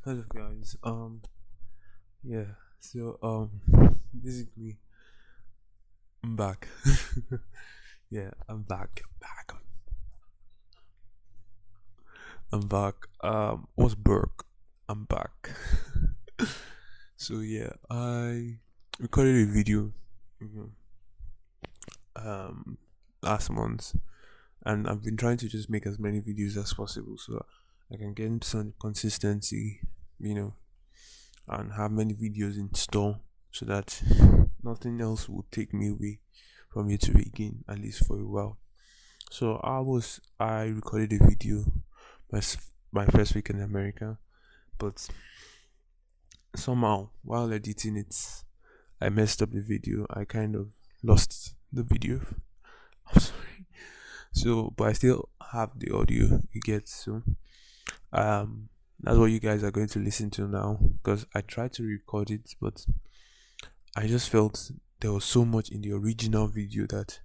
Hello guys. Yeah. So basically I'm back. Yeah, I'm back. I'm back. What's Burke? I'm back. So yeah, I recorded a video mhm, um last month, and I've been trying to just make as many videos as possible so I can get some consistency, you know, and have many videos in store so that nothing else will take me away from YouTube again, at least for a while. So I recorded a video my first week in America, but somehow while editing it, I messed up the video. I kind of lost the video. I'm sorry. So, but I still have the audio. You get so that's what you guys are going to listen to now because I tried to record it, but I just felt there was so much in the original video that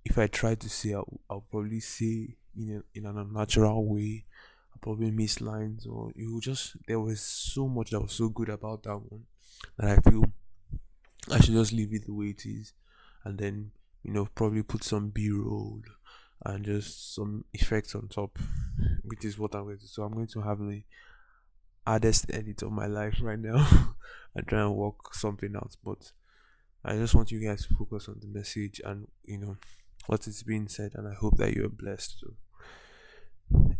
if I try to say, I'll probably say in an unnatural way. I'll probably miss lines, or it will just there was so much that was so good about that one that I feel I should just leave it the way it is, and then probably put some B-roll and just some effects on top, which is what I'm going to. So I'm going to have the hardest edit of my life right now and try and work something out, but I just want you guys to focus on the message and what is being said, and I hope that you are blessed. So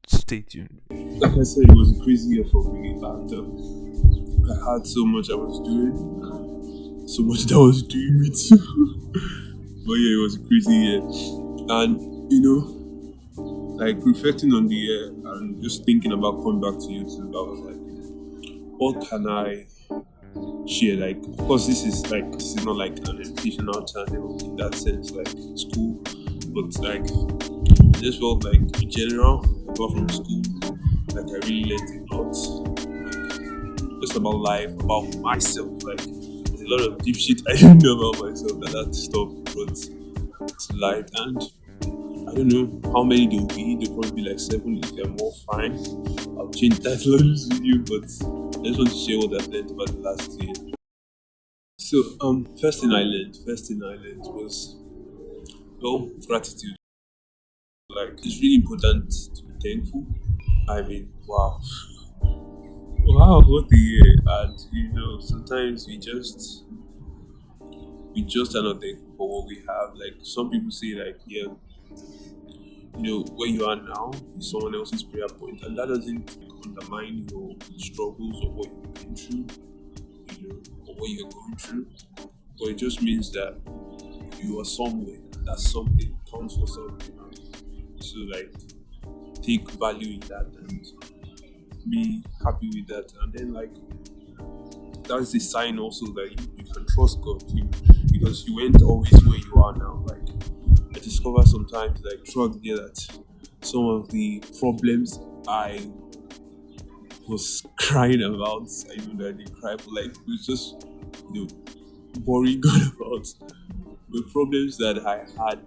stay tuned. Like I said, it was a crazy year for me, and I had so much I was doing, so much that was doing me too. But yeah, it was a crazy year, and like reflecting on the year and just thinking about coming back to YouTube, I was like, what can I share? Like, of course, this is not like an educational channel in that sense, like school, but like I just felt like in general, apart from school, like I really learned a lot, like just about life, about myself. Like there's a lot of deep shit I didn't know about myself that that stuff brought to light, and I don't know how many there will be. There'll probably be like 7 if they're more fine. I'll change the title of this video, but I just want to share what I've learned about the last year. So first thing I learned was gratitude. Like it's really important to be thankful. I mean, wow, wow, what a year! And sometimes we just are not thankful for what we have. Like some people say, like yeah, where you are now is someone else's prayer point, and that doesn't undermine your struggles or what you've been through, or what you're going through. But it just means that you are somewhere. That's something counts for something. So like take value in that and be happy with that, and then like that's a sign also that you can trust God, because you weren't always where you are now. Like I discover sometimes like throughout the year that some of the problems I was crying about, I know that I didn't cry, but like it was just worrying God about the problems that I had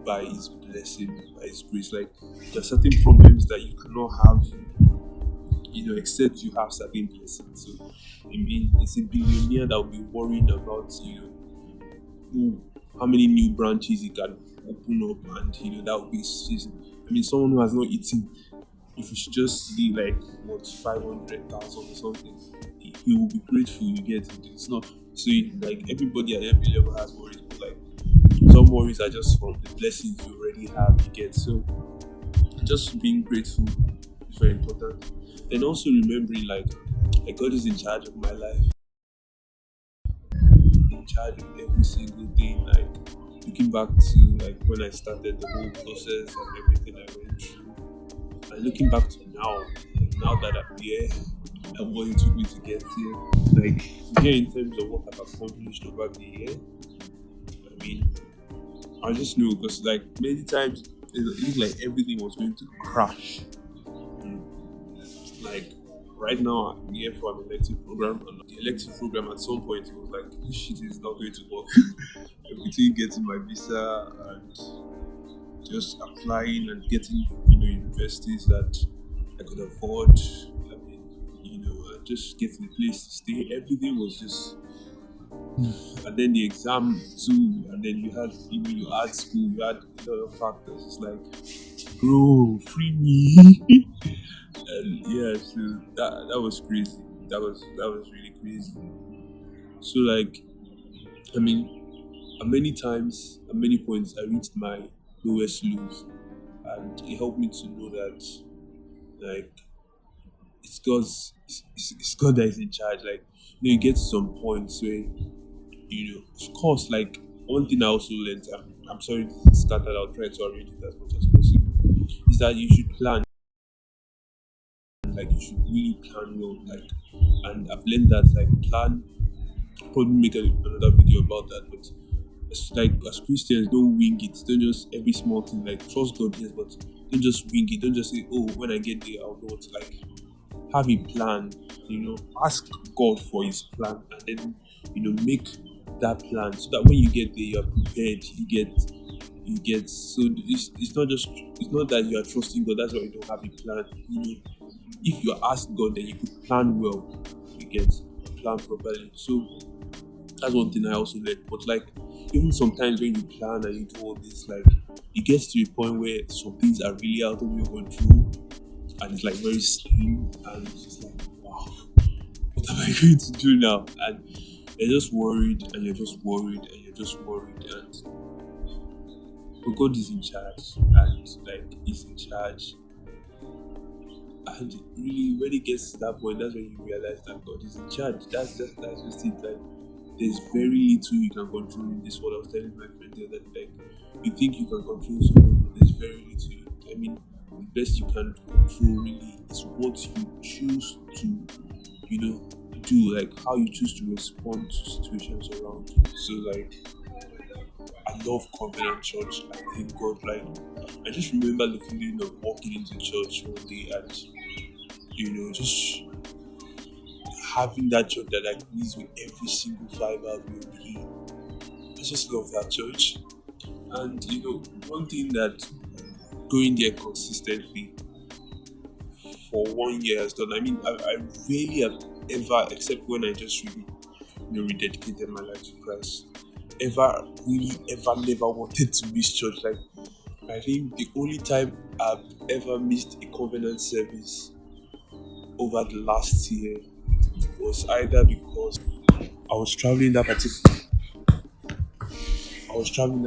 by His blessing, by His grace. Like there are certain problems that you cannot have, except you have certain blessings. So I mean, it's a billionaire that will be worrying about, who, how many new branches he can open up, and that would be his season. I mean, someone who has not eaten, if you should just see like what 500,000 or something, he will be grateful. You get it. It's not so like everybody at every level has worries, but like some worries are just from the blessings you already have. You get so just being grateful is very important. And also remembering like God is in charge of my life, in charge of every single thing. Like looking back to like when I started the whole process and everything I went through, and looking back to now that I'm here and what it took me to get here, like here in terms of what I've accomplished over the year. I mean, I just know because like many times it looked like everything was going to crash. Like right now I'm here for an elective program, and the elective program at some point it was like this shit is not going to work. Between getting my visa and just applying and getting universities that I could afford. I mean, just getting a place to stay. Everything was just, and then the exam too, and then you had school, you had other factors. It's like, bro, free me. And yeah, so that was crazy. That was really crazy. So like, I mean, at many times, at many points, I reached my lowest lows, and it helped me to know that like it's God that is in charge. Like, you get to some points where of course, like one thing I also learned. I'm sorry to scatter. I'll try to arrange it as much as possible. Is that you should plan. Like, you should really plan well. Like, and I've learned that like plan. Probably make another video about that, but it's like as Christians, don't wing it. Don't just every small thing like trust God, yes, but don't just wing it. Don't just say, "Oh, when I get there, I'll know what." Like, have a plan. Ask God for His plan, and then make that plan so that when you get there, you are prepared. You get. So it's not that you are trusting God. That's why you don't have a plan. If you ask God, then you could plan well. You get plan properly. So that's one thing I also learned. But like, even sometimes when you plan and you do all this, like, it gets to a point where some things are really out of your control, and it's like very slim, and it's just like, wow, what am I going to do now? And you're just worried, and you're just worried, and you're just worried, and but God is in charge, and like He's in charge. And really, when it gets to that point, that's when you realize that God is in charge. That's just it. Like, there's very little you can control in this world. I was telling my friend the other day, like, you think you can control something, but there's very little. I mean, the best you can control really is what you choose to, do, like how you choose to respond to situations around you. So like, I love Covenant Church. I thank God. Like, I just remember the feeling of walking into church one day and just having that church that agrees with every single fiber of your being. I just love that church. And one thing that going there consistently for 1 year has done. I mean, I rarely have ever, except when I just really, rededicated my life to Christ, ever really ever never wanted to miss church. Like, I think the only time I've ever missed a covenant service over the last year was either because I was traveling that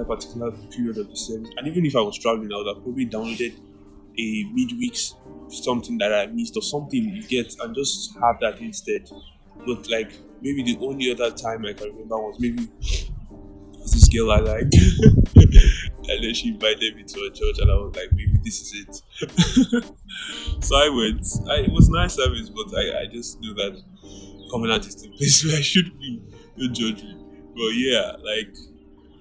particular period of the service, and even if I was traveling, I would have probably downloaded a midweeks something that I missed or something you get and just have that instead. But like, maybe the only other time I can remember was maybe this girl I liked, and then she invited me to a church, and I was like, maybe this is it. So I went. It was nice service, but I just knew that Covenant is the place where I should be. Don't judge me. But yeah, like,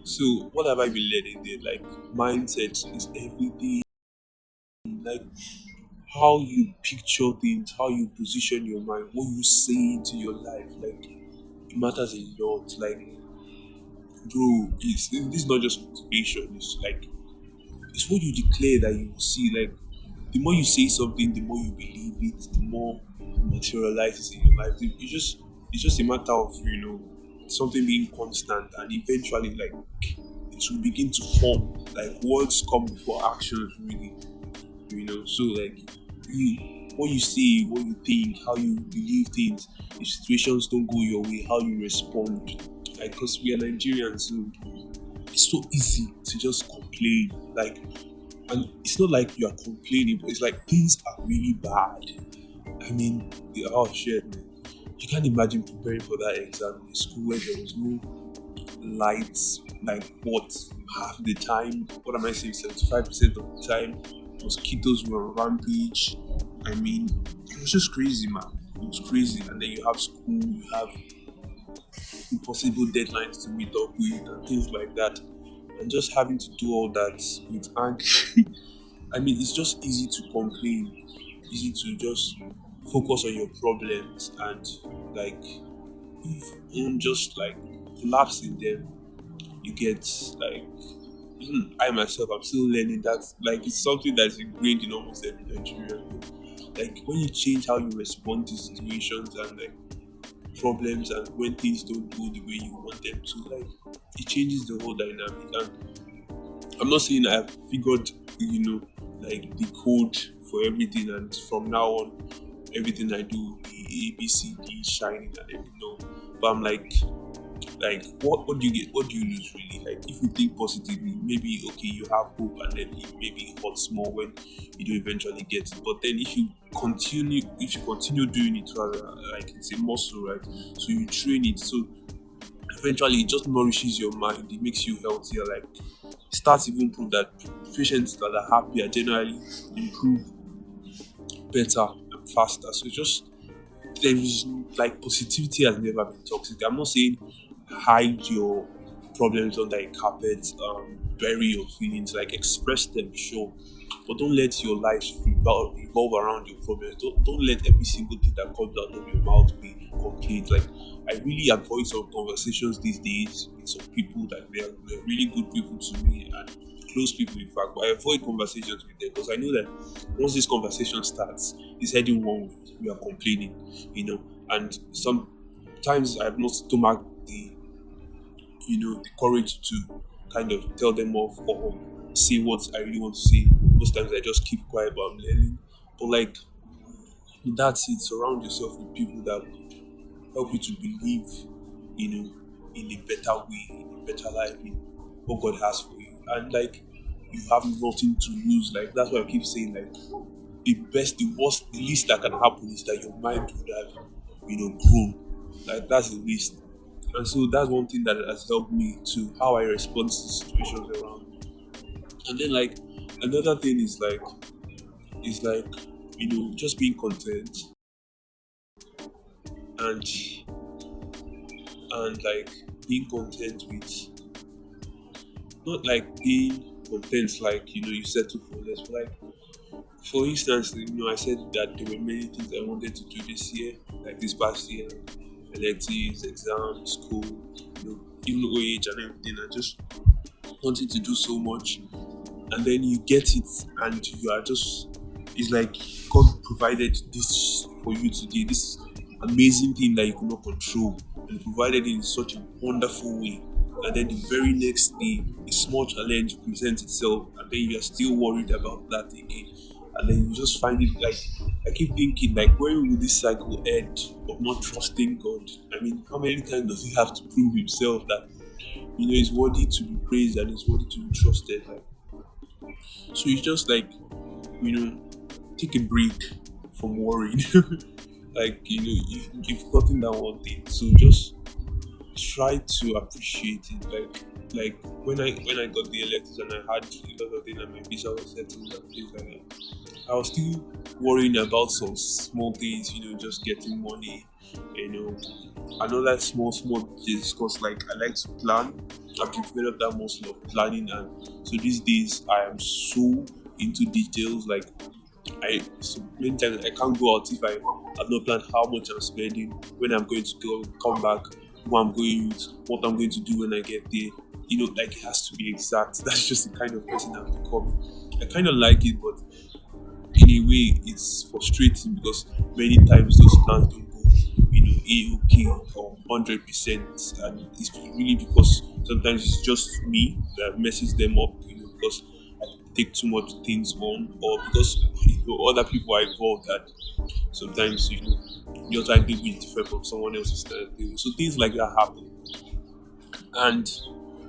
so what have I been learning there? Like, mindset is everything. Like, how you picture things, how you position your mind, what you say into your life, like, it matters a lot. Like, bro, this is not just motivation. It's like, it's what you declare that you will see. Like, the more you say something, the more you believe it, the more it materializes in your life. It's just a matter of something being constant, and eventually, like, it will begin to form. Like, words come before actions, really. So like, what you say, what you think, how you believe things. If situations don't go your way, how you respond. Like, because we are Nigerians, so it's so easy to just complain. Like, and it's not like you are complaining, but it's like things are really bad. I mean, oh shit, man. You can't imagine preparing for that exam in a school where there was no lights, like, what, half the time? What am I saying? 75% of the time, mosquitoes were on rampage. I mean, it was just crazy, man. It was crazy. And then you have school, you have impossible deadlines to meet up with, and things like that. And just having to do all that with anger. I mean, it's just easy to complain, easy to just focus on your problems, and like, even just like collapse in them. You get like, even I myself, I'm still learning that. Like, it's something that's ingrained in almost every Nigerian. like when you change how you respond to situations and like problems, and when things don't go the way you want them to, like it changes the whole dynamic. And I'm not saying I've figured, like the code for everything, and from now on, everything I do will be A, B, C, D, shining and everything. No, but I'm like what do you get? What do you lose really? Like if you think positively, maybe okay, you have hope, and then it maybe hurts more when you do eventually get it. But then if you continue doing it, rather like it's a muscle, right? So you train it, so eventually it just nourishes your mind. It makes you healthier. Like stats even prove that patients that are happy are generally improve better and faster. So just there is like positivity has never been toxic. I'm not saying hide your problems under a carpet, bury your feelings, like express them, sure, but don't let your life revolve around your problems. Don't let every single thing that comes out of your mouth be complete. Like I really avoid some conversations these days with some people that they're really good people to me and close people, in fact. But I avoid conversations with them because I know that once this conversation starts, it's heading one way. We are complaining, and sometimes I have not stomached the courage to kind of tell them off or say what I really want to say. Most times I just keep quiet, but I'm learning. But like that's it. Surround yourself with people that help you to believe, in a better way, in a better life, in what God has for you. And like you have nothing to lose. Like that's why I keep saying like the best, the worst, the least that can happen is that your mind would have, grown. Like that's the least. And so that's one thing that has helped me to how I respond to situations around me. And then like another thing is like just being content and like being content with not like being content like you settle for less. But like for instance, I said that there were many things I wanted to do this year, like this past year, electives, exams, school, even OH and everything. I just wanted to do so much, and then you get it, and you are just, it's like God provided this for you today, this amazing thing that you could not control, and provided it in such a wonderful way. And then the very next day, a small challenge presents itself, and then you are still worried about that again. And then you just find it like, I keep thinking, like, when will this cycle end of not trusting God? I mean, how many times does He have to prove Himself that, He's worthy to be praised and He's worthy to be trusted? Like, so you just like, you know, take a break from worrying. Like, you've gotten that one thing. So just try to appreciate it. Like when I got the electives and I had a lot of things and my visa was settled and things like that, I was still worrying about some small things, just getting money, another small details, because like I like to plan. I've developed that muscle of planning, and so these days I am so into details. Like I so many times I can't go out if I have not planned how much I'm spending, when I'm going to go, come back, who I'm going with, what I'm going to do when I get there. Like it has to be exact. That's just the kind of person I've become. I kind of like it, but in a way it's frustrating because many times those plans don't go, a-okay or 100%, and it's really because sometimes it's just me that messes them up, because I take too much things on, or because other people are involved that sometimes your timetable is different from someone else's timetable. So things like that happen, and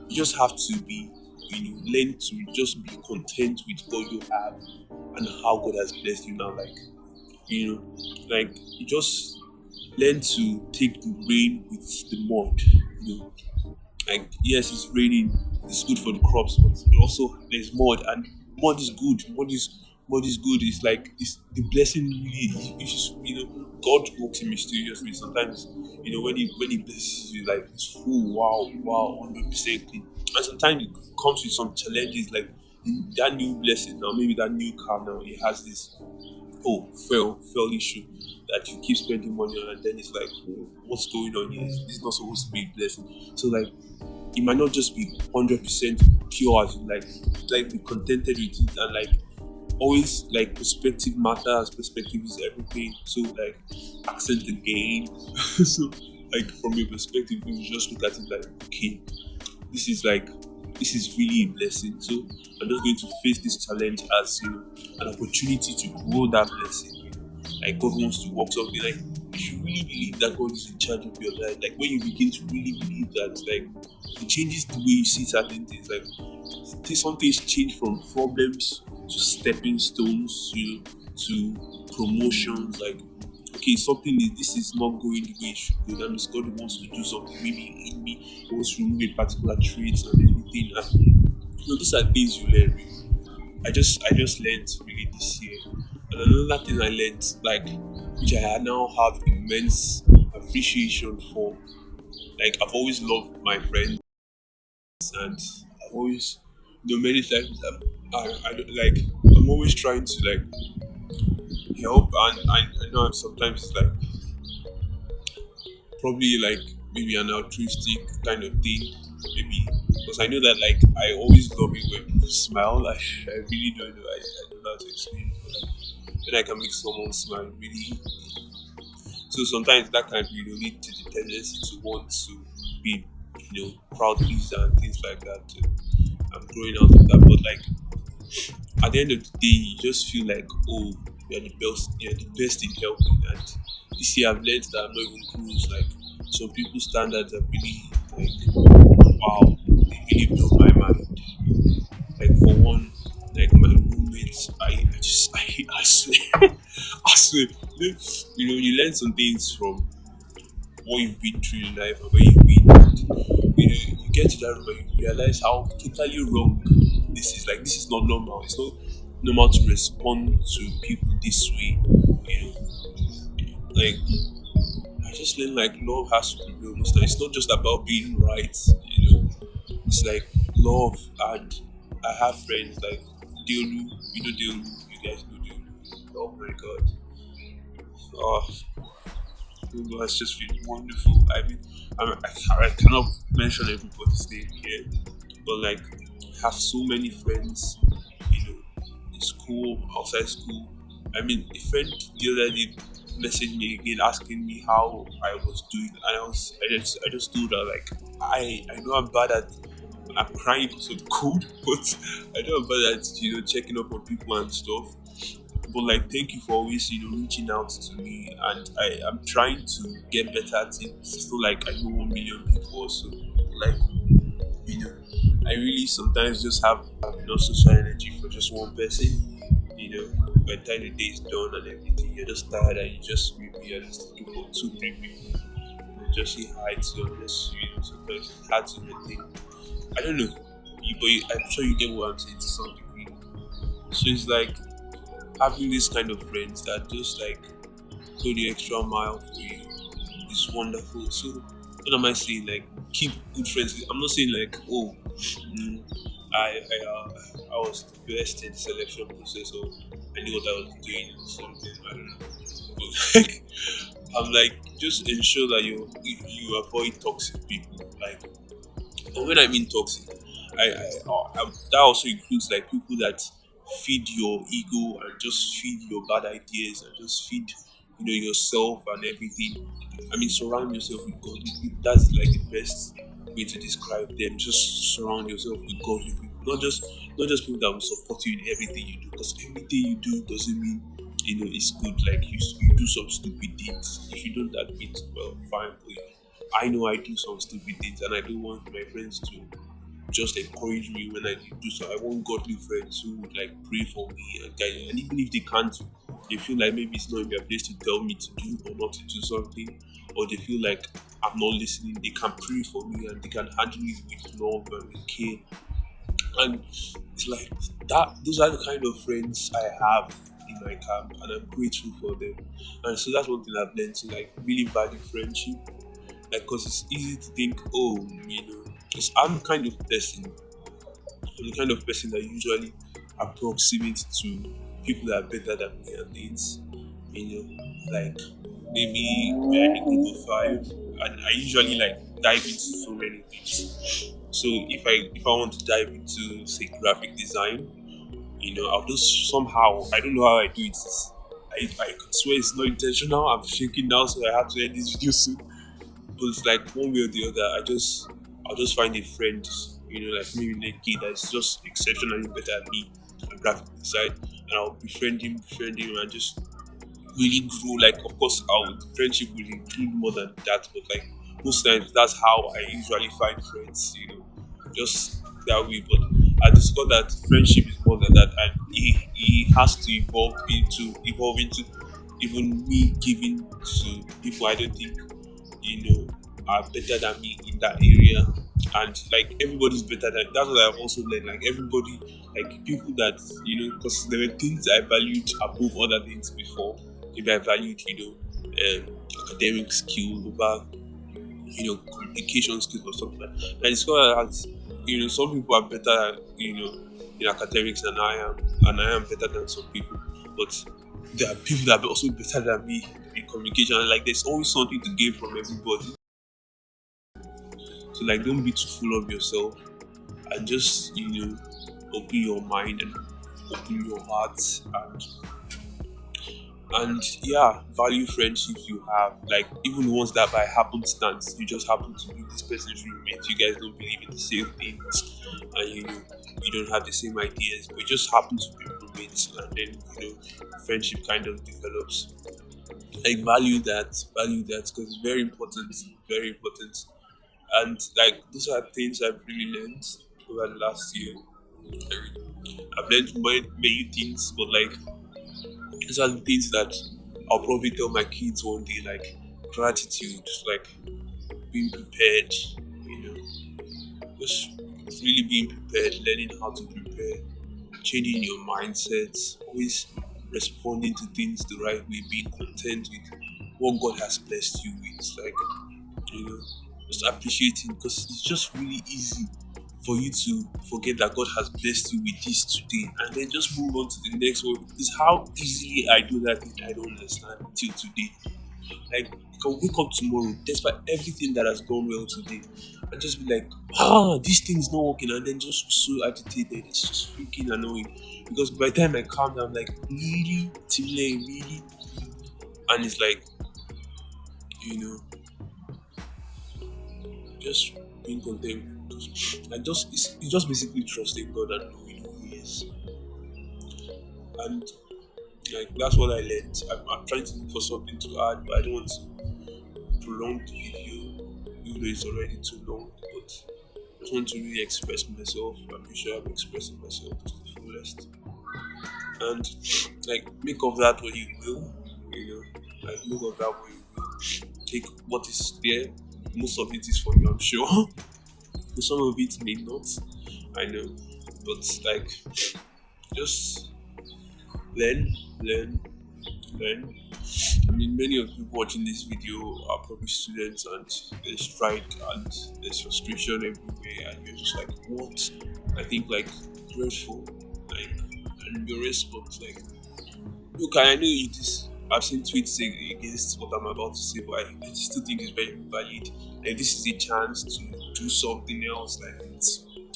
you just have to be, learn to just be content with what you have and how God has blessed you now. Like, like you just learn to take the rain with the mud. Like yes, it's raining, it's good for the crops, but also there's mud, and mud is good. Mud is good. It's like the blessing really. God works in mysterious ways. Sometimes when he blesses you, like it's full. Wow, 100% clean. And sometimes it comes with some challenges, like that new blessing now, maybe that new car now, it has this fell issue that you keep spending money on, and then it's like, what's going on here? This is not supposed to be a blessing. So like it might not just be 100% pure as you like be contented with it, and like always like perspective matters. Perspective is everything. So like accent the game. So like from your perspective, you just look at it like, okay, this is like this is really a blessing. So I'm just going to face this challenge as an opportunity to grow that blessing. Like God wants to work something. Like if you really believe that God is in charge of your life, like when you begin to really believe that, like it changes the way you see certain things. Like some things change from problems to stepping stones, to promotions. Like okay, something is this is not going the way it should go. That means God wants to do something maybe in me. He wants to remove a particular trait and everything. And these are things you learn. I just learned really this year. And another thing I learned, like which I now have immense appreciation for. Like I've always loved my friends, and I've always many times I don't- like I'm always trying to like help, and I know sometimes it's like probably like maybe an altruistic kind of thing, maybe because I know that like I always love it when people smile. I really don't know. I don't know how to explain it. But, like, when I can make someone smile, really. So sometimes that can lead to the tendency to want to be crowd pleaser and things like that. I'm growing out of that, but like at the end of the day, you just feel like, oh, you're the best in helping. And this year, I've learned that I'm not even close. Like some people's standards are really like, wow, they really blow my mind. Like for one, like my roommates, I swear, I swear, you learn some things from what you've been through in life and where you've been. And, you get to that room and you realize how totally wrong this is. Like this is not normal. It's not normal to respond to people this way. Like I just learned like love has to prevail most times. It's not just about being right. It's like love. And I have friends like Deolu. Deolu. You guys know Deolu. Oh my god. Oh, Deolu has just been wonderful. I mean, I cannot mention everybody's name here, but like I have so many friends, in school, outside school. I mean, a friend the other day messaged me again asking me how I was doing, and I just told her like I know I'm bad at I'm crying because of cold, but I know I'm bad at checking up on people and stuff. But like, thank you for always reaching out to me, and I'm trying to get better at it. It's not like I know 1 million people also. Like you know, I really sometimes just have no social energy for just one person. By the time the day is done and everything, you're just tired and you just maybe you're just looking for 2, 3 people. Just say hi to them, just sometimes it's hard to maintain. I don't know, I'm sure you get what I'm saying to some degree. So it's like having this kind of friends that just like go the extra mile for you is wonderful. So what am I saying? Like keep good friends. I'm not saying like mm, I was the best in the selection process or I knew what I was doing or something. I don't know. But like I'm like just ensure that you avoid toxic people. Like but when I mean toxic, that also includes like people that feed your ego and just feed your bad ideas and just feed yourself and everything. I mean, surround yourself with godly people. That's like the best way to describe them. Just surround yourself with godly people, not just people that will support you in everything you do. Because everything you do doesn't mean it's good. Like you do some stupid things. If you don't admit, well, fine. But I know I do some stupid things, and I don't want my friends to just encourage me when I do so. I want godly friends who would like pray for me and guide me. And even if they can't, they feel like maybe it's not in their place to tell me to do or not to do something, or they feel like I'm not listening, they can pray for me and they can handle it with love and with care. And it's like that. Those are the kind of friends I have in my camp, and I'm grateful for them. And so that's one thing I've learned to like really value friendship, like because it's easy to think, oh, because I'm the kind of person that usually approximates to people that are better than me and things, like maybe we're in a group of five, and I usually like dive into so many things. So if I want to dive into say graphic design, I'll just somehow, I don't know how I do it. I can swear it's not intentional. I'm shaking now, so I have to end this video soon. But it's like one way or the other, I'll just find a friend, like maybe like kid that's just exceptionally better at me and graphic design, and I'll befriend him, and just really grow. Like, of course, our friendship will include more than that, but like most times, that's how I usually find friends. Just that way. But I discovered that friendship is more than that, and he has to evolve into even me giving to people I don't think are better than me in that area. And like everybody's better than, that's what I've also learned. Like everybody, like people that because there were things I valued above other things before. Maybe I valued academic skill over communication skills or something like that. And I discovered that some people are better in academics than I am, and I am better than some people. But there are people that are also better than me in communication, and like there's always something to gain from everybody. So like don't be too full of yourself, and just open your mind and open your heart, and yeah, value friendships you have, like even the ones that by happenstance you just happen to be this person's roommate. You guys don't believe in the same things, and you don't have the same ideas, but you just happen to be roommates, and then friendship kind of develops. Like value that, because it's very important. And like those are things I've really learned over the last year. I've learned many things, but like these are the things that I'll probably tell my kids one day, like gratitude, like being prepared, you know, just really being prepared, learning how to prepare, changing your mindset, always responding to things the right way, being content with what God has blessed you with, like, you know, just appreciating, because it's just really easy for you to forget that God has blessed you with this today and then just move on to the next one. Because how easily I do that thing, I don't understand till today. Like, I can wake up tomorrow despite everything that has gone well today and just be like, this thing is not working, and then just be so agitated. It's just freaking annoying. Because by the time I calm down, I'm like, really? Timle, really? And it's like, you know, just being content. Like, it's just basically trusting God and knowing who He is. And like, that's what I learned. I'm trying to look for something to add, but I don't want to prolong the video, even though it's already too long. But I just want to really express myself. I'm pretty sure I'm expressing myself to the fullest. And like, make of that what you will, like, make of that what you will. Take what is there. Most of it is for you, I'm sure. But some of it may not. I know. But like, just learn, learn, learn. I mean, many of you watching this video are probably students, and there's strike and there's frustration everywhere, and you're just like, what? I think like grateful, like, and your response, like, look, I know you this. I've seen tweets saying against what I'm about to say, but I still think it's very valid. Like, this is a chance to do something else. Like,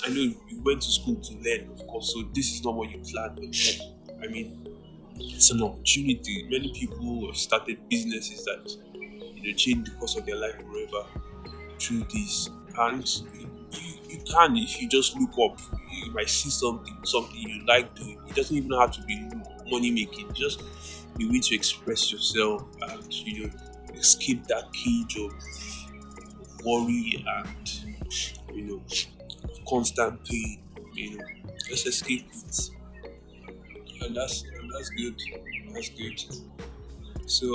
I know you went to school to learn, of course, so this is not what you planned, but I mean, it's an opportunity. Many people have started businesses that change the course of their life forever through this, and you can, if you just look up, you might see something you like doing. It doesn't even have to be money making, just a way to express yourself and escape that cage of worry and constant pain. Just escape it, and that's good. That's good. So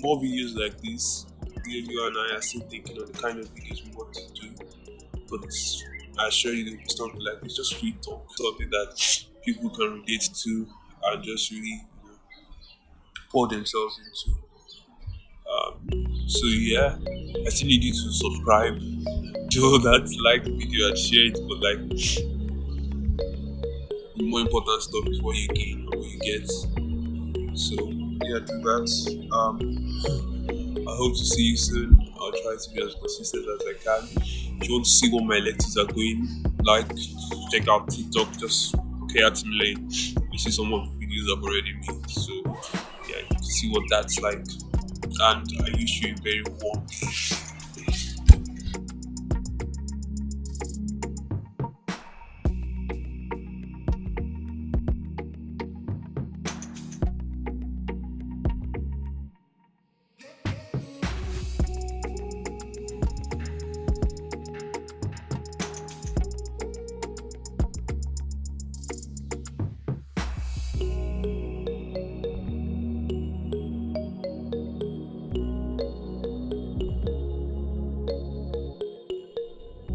more videos like this. You and I are still thinking of the kind of videos we want to do, but I assure you, it's not like it's just free talk, something that people can relate to and just really pour themselves into. So yeah, I still need you to subscribe, do that, like the video and share it. But like, the more important stuff is what you gain or what you get. So yeah, do that. I hope to see you soon. I'll try to be as consistent as I can. If you want to see what my lectures are going like, check out TikTok, just okay at Lane. You see some of the videos I've already made. So yeah, you can see what that's like. And I used you a very warm